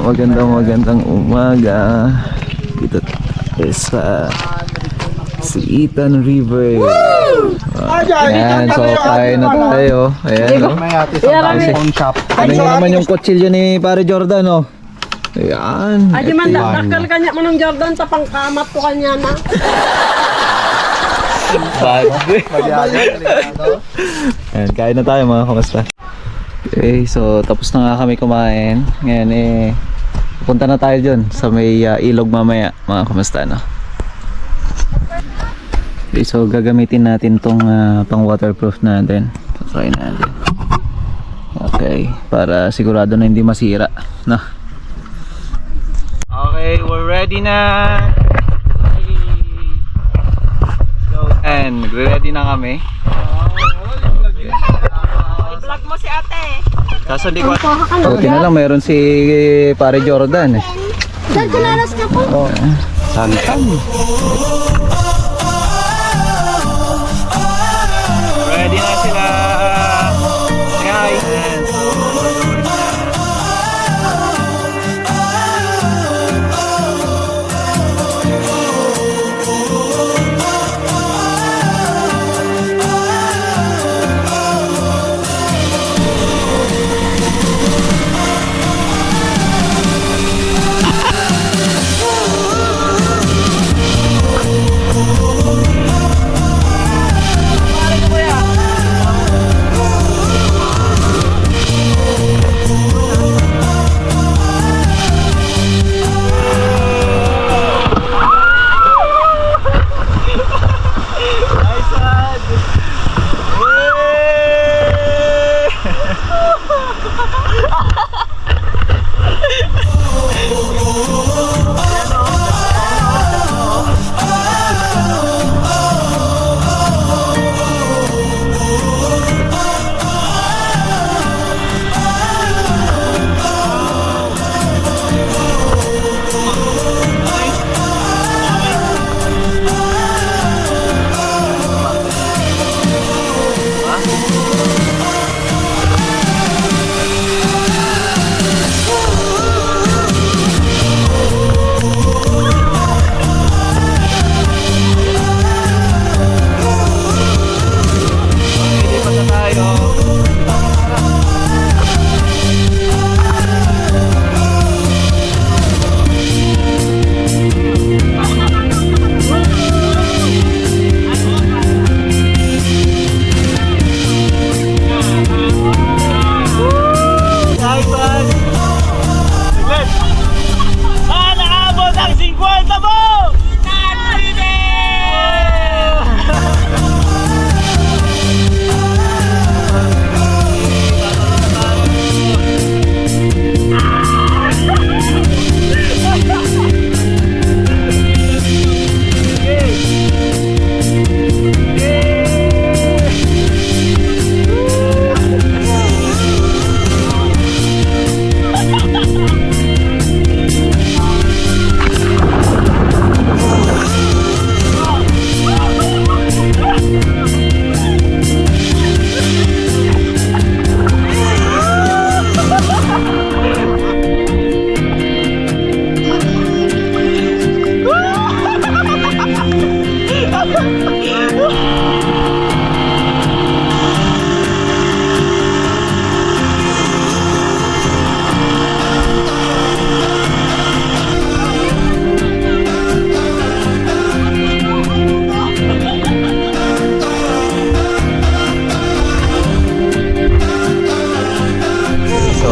magandang umaga. Dito tayo sa Siitan River. Ayan, so kain na tayo. Ayan, no? Ano nyo naman yung kutsilyo ni Pare Jordan, no? Ayan. Ay, di man, dakal kanya mo ng Jordan sa pangkamat ko kanya na. Ayan, kain na tayo mga kamusta. Okay, so tapos na nga kami kumain. Ngayon pupunta na tayo dyan sa may ilog mamaya mga kamusta, no? Okay, so gagamitin natin tong pang waterproof natin. So try natin. Okay, para sigurado na hindi masira, no? Okay, we're ready na. So, and ready na kami. I-vlog mo si ate. Kaso di ko. Buti na lang meron si Pare Jordan eh. Dahil kinalas ka po. Oh, santan. Ready na sila. Guys.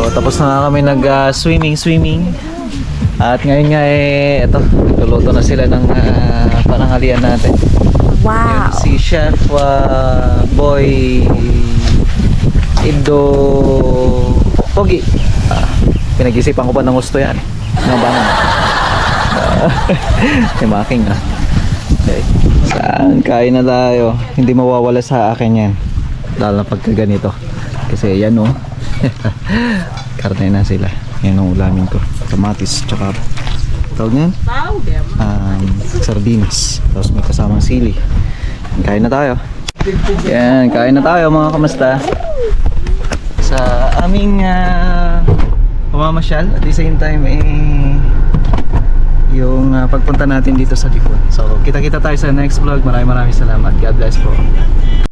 Tapos na kami nag-swimming. At ngayon nga ito, nagluluto na sila ng pananghalian natin. Wow. Yan, si Chef Boy Ido Pogi. Pinag-isipan ko pa ng gusto yan. Ano ba nga? Making Okay. Saan? Kain na tayo. Hindi mawawala sa akin yan. Lalo na pagka ganito. Kasi yan oh. Karne na sila. Yan ang ulamin ko. Kamatis, tsaka tawag yan? Sardinas. Tapos may kasamang sili. Kain na tayo. Yan, kain na tayo mga kamusta. Sa aming pumamasyal at the same time yung pagpunta natin dito sa Dipon. So kita-kita tayo sa next vlog. Maraming salamat. God bless po.